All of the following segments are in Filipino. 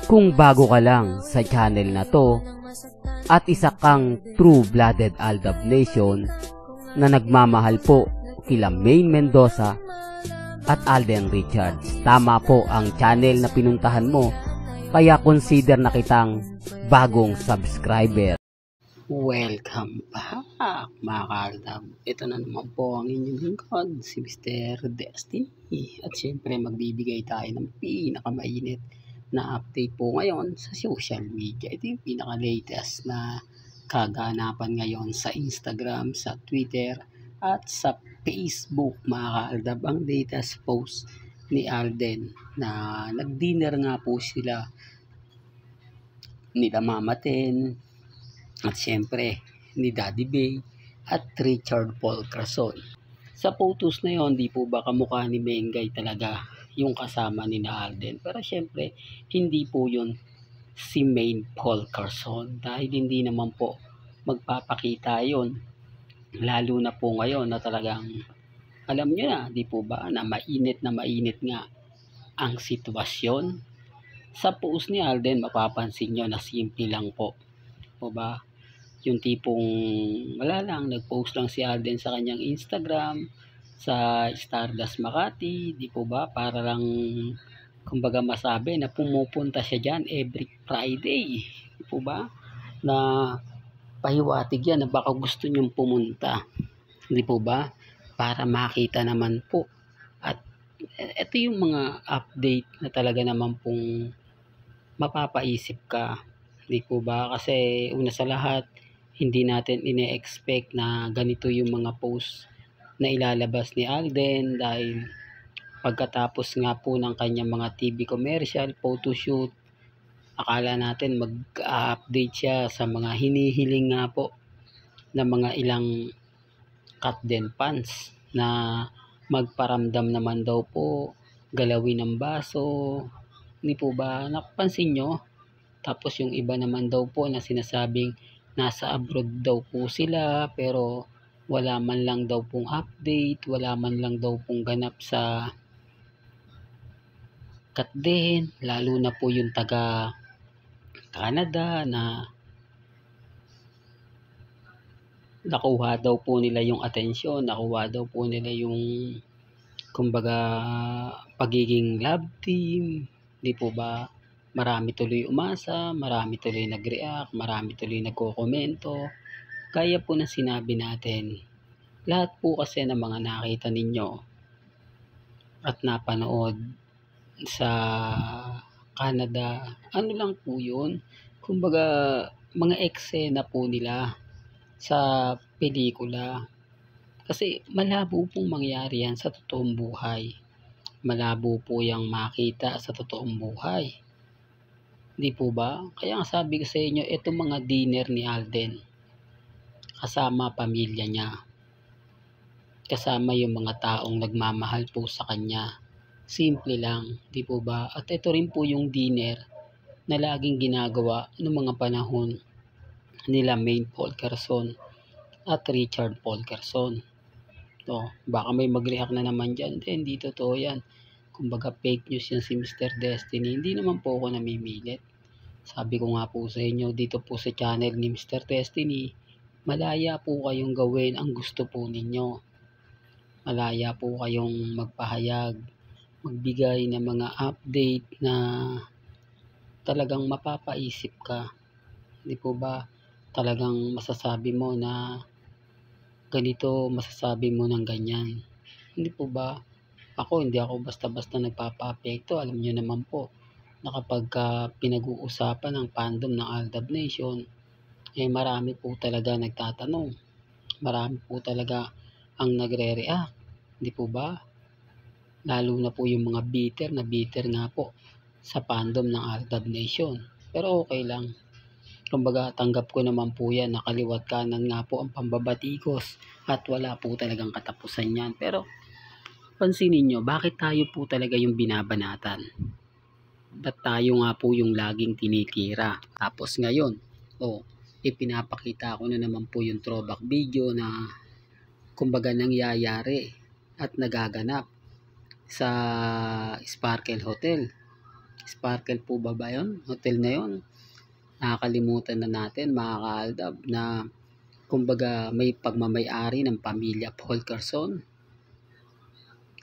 Kung bago ka lang sa channel na to at isa kang true-blooded Aldab Nation na nagmamahal po kila Maine Mendoza at Alden Richards, tama po ang channel na pinuntahan mo, kaya consider na kitang bagong subscriber. Welcome back mga ka-Aldab. Ito na naman po ang inyong lingkod, si Mr. Destiny. At syempre magbibigay tayo ng pinakamainit na update po ngayon sa social media. Ito yung pinaka-latest na kaganapan ngayon sa Instagram, sa Twitter, at sa Facebook mga ka-Aldab. Ang latest post ni Alden na nag-dinner nga po sila nila Mama Ten at syempre ni Daddy Bay at Richard Paul Crason. Sa photos na yon, di po ba kamukha ni Mengay talaga yung kasama ni na Alden, pero syempre hindi po yun si Maine Paul Crason dahil hindi naman po magpapakita yon, lalo na po ngayon na talagang alam nyo na, di po ba, na mainit nga ang sitwasyon. Sa post ni Alden, mapapansin nyo na simple lang po. O ba? Yung tipong wala lang, nag-post lang si Alden sa kanyang Instagram, sa Stardust Makati, di po ba? Para lang, kumbaga masabi na pumupunta siya dyan every Friday. Di po ba? Na pahiwatig yan na baka gusto nyong pumunta. Di po ba? Para makita naman po. At ito yung mga update na talaga naman pong mapapaisip ka. Di po ba? Kasi una sa lahat, hindi natin ine-expect na ganito yung mga post na ilalabas ni Alden dahil pagkatapos nga po ng kanyang mga TV commercial, photoshoot, akala natin mag-update siya sa mga hinihiling nga po na mga ilang cut den pants na magparamdam naman daw po, galawin ng baso, hindi po ba napansin nyo? Tapos yung iba naman daw po na sinasabing nasa abroad daw po sila pero wala man lang daw pong update, wala man lang daw pong ganap sa cut den, lalo na po yung taga Canada na nakuha daw po nila yung atensyon, nakuha daw po nila yung kumbaga pagiging love team, di po ba? Marami tuloy umasa, marami tuloy nag-react, marami tuloy nagko-komento. Kaya po na sinabi natin, lahat po kasi ng mga nakita ninyo at napanood sa Canada, ano lang po yun? Kumbaga mga eksena po nila sa pelikula. Kasi malabo pong mangyari yan sa totoong buhay. Malabo po yung makita sa totoong buhay. Di po ba? Kaya nga sabi ko sa inyo, itong mga dinner ni Alden, kasama pamilya niya, kasama yung mga taong nagmamahal po sa kanya. Simple lang, di po ba? At ito rin po yung dinner na laging ginagawa noong mga panahon nila Maine Paul Crason at Richard Paul Crason. So, baka may mag-react na naman dyan. Hindi totoo yan. Kumbaga fake news yan si Mr. Destiny. Hindi naman po ako namimilit. Sabi ko nga po sa inyo, dito po sa channel ni Mr. Destiny, malaya po kayong gawin ang gusto po ninyo. Malaya po kayong magpahayag, magbigay ng mga update na talagang mapapaisip ka. Hindi po ba talagang masasabi mo na ganito, masasabi mo ng ganyan. Hindi po ba? Hindi ako basta-basta nagpapa-apekto. Alam nyo naman po na kapag pinag-uusapan ng fandom ng Aldab Nation, marami po talaga nagtatanong. Marami po talaga ang nagre-react. Hindi po ba? Lalo na po yung mga bitter nga po sa fandom ng Aldab Nation. Pero okay lang. Kumbaga tanggap ko naman po yan, nakaliwat kanan nga po ang pambabatikos at wala po talagang katapusan yan. Pero pansinin nyo, bakit tayo po talaga yung binabanatan? Ba't tayo nga po yung laging tinitira? Tapos ngayon, ipinapakita ko na naman po yung throwback video na kumbaga nangyayari at nagaganap sa Sparkle Hotel. Sparkle po ba yun? Hotel na yun. Nakakalimutan na natin mga kaaldab na kumbaga may pagmamay-ari ng pamilya Polcarson.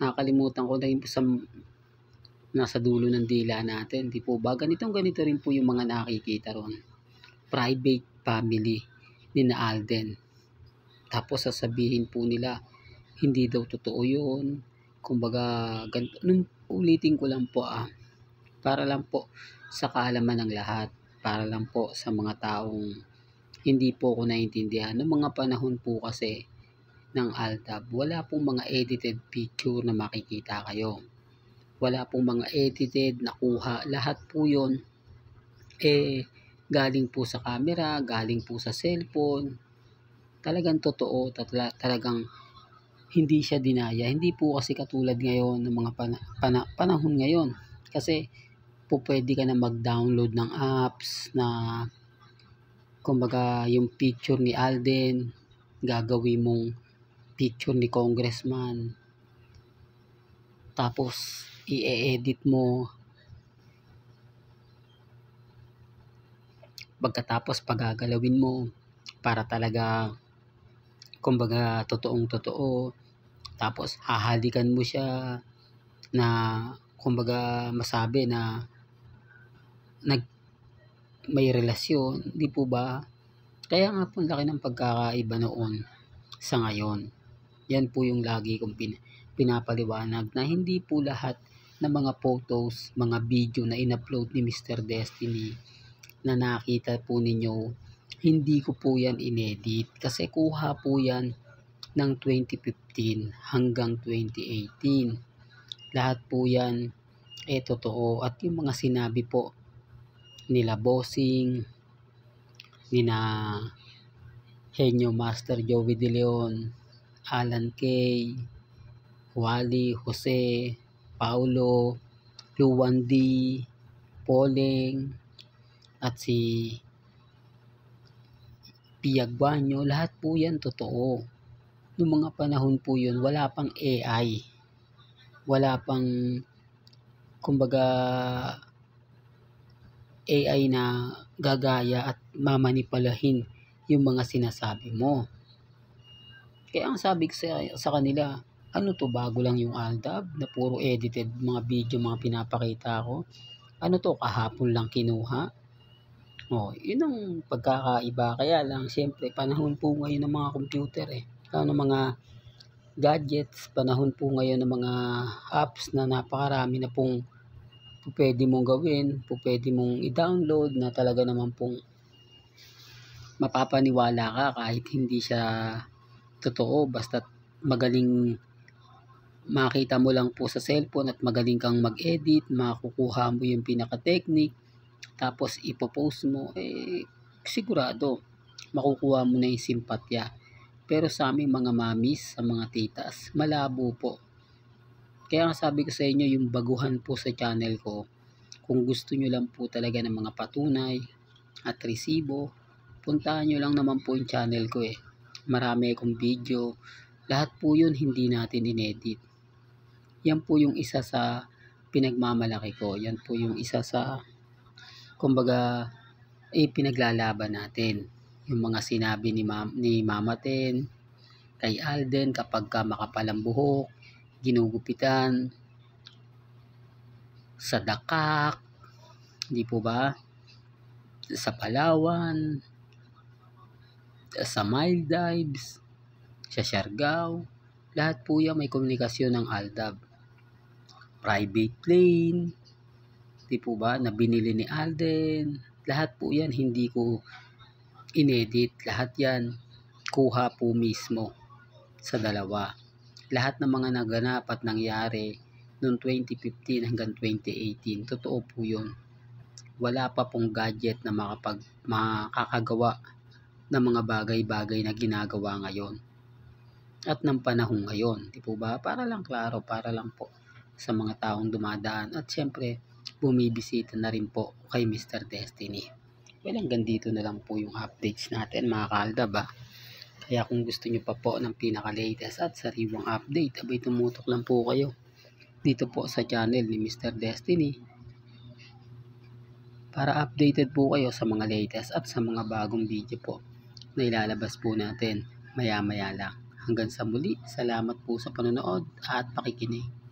Nakakalimutan ko na rin po sa nasa dulo ng dila natin. Di po ba? Ganito rin po yung mga nakikita ron. Private family ni na Alden. Tapos sasabihin po nila, hindi daw totoo yun. Kumbaga, ulitin ko lang po para lang po sa kaalaman ng lahat. Para lang po sa mga taong hindi po ko naintindihan. Noong mga panahon po kasi ng Aldab, wala pong mga edited picture na makikita kayo. Wala pong mga edited na kuha. Lahat po yun, galing po sa camera, galing po sa cellphone. Talagang totoo, talagang hindi siya dinaya. Hindi po kasi katulad ngayon ng mga panahon ngayon. Kasi po pwede ka na mag-download ng apps na kumbaga yung picture ni Alden, gagawin mong picture ni congressman. Tapos i-edit mo. Pagkatapos pagagalawin mo para talaga kumbaga totoong totoo. Tapos hahalikan mo siya na kumbaga masabi na may relasyon, di po ba? Kaya nga po laki ng pagkakaiba noon sa ngayon. Yan po yung lagi kong pinapaliwanag na hindi po lahat ng mga photos, mga video na in-upload ni Mr. Destiny na nakita po ninyo, hindi ko po yan inedit kasi kuha po yan ng 2015 hanggang 2018. Lahat po yan totoo at yung mga sinabi po nila Bossing, nina Henyo Master Joey De Leon, Alan Kay, Wally, Jose, Paulo, Luwan D, Poleng, at si Piagbanyo, lahat po yan totoo. Noong mga panahon po yun, wala pang AI. Wala pang kumbaga AI na gagaya at mamanipulahin yung mga sinasabi mo. Kaya ang sabi ko sa kanila, ano to, bago lang yung Aldab na puro edited mga video mga pinapakita ko? Ano to, kahapon lang kinuha? Yun ang pagkakaiba. Kaya lang, siyempre, panahon po ngayon ng mga computer ng mga gadgets, panahon po ngayon ng mga apps na napakarami na pong pwede mong gawin, pwede mong i-download na talaga naman pong mapapaniwala ka kahit hindi siya totoo, basta magaling makita mo lang po sa cellphone at magaling kang mag-edit, makukuha mo yung pinaka-technique, tapos ipopost mo, sigurado makukuha mo na yung simpatya. Pero sa aming mga mamis, sa mga titas, malabo po. Kaya nga sabi ko sa inyo, yung baguhan po sa channel ko, kung gusto nyo lang po talaga ng mga patunay at resibo, puntahan nyo lang naman po yung channel ko Marami akong video. Lahat po yun hindi natin inedit. Yan po yung isa sa pinagmamalaki ko. Yan po yung isa sa kumbaga pinaglalaban natin. Yung mga sinabi ni Mama Ten, kay Alden kapag ka makapalang buhok, ginugupitan, sa Dakak, di po ba? Sa Palawan, sa Maldives, sa Siargao, lahat po yan may komunikasyon ng Aldab. Private plane, di po ba, na binili ni Alden, lahat po yan hindi ko inedit, lahat yan kuha po mismo sa dalawa. Lahat ng mga naganap at nangyari noong 2015 hanggang 2018, totoo po yun. Wala pa pong gadget na makakagawa ng mga bagay-bagay na ginagawa ngayon at ng panahon ngayon, di po ba? Para lang klaro, para lang po sa mga taong dumadaan at syempre bumibisita na rin po kay Mr. Destiny. Well, hanggang dito na lang po yung updates natin mga kaaldab. Kaya kung gusto nyo pa po ng pinaka-latest at sariwang update, abay tumutok lang po kayo dito po sa channel ni Mr. Destiny. para updated po kayo sa mga latest at sa mga bagong video po na ilalabas po natin maya-maya lang. Hanggang sa muli, salamat po sa panonood at pakikinig.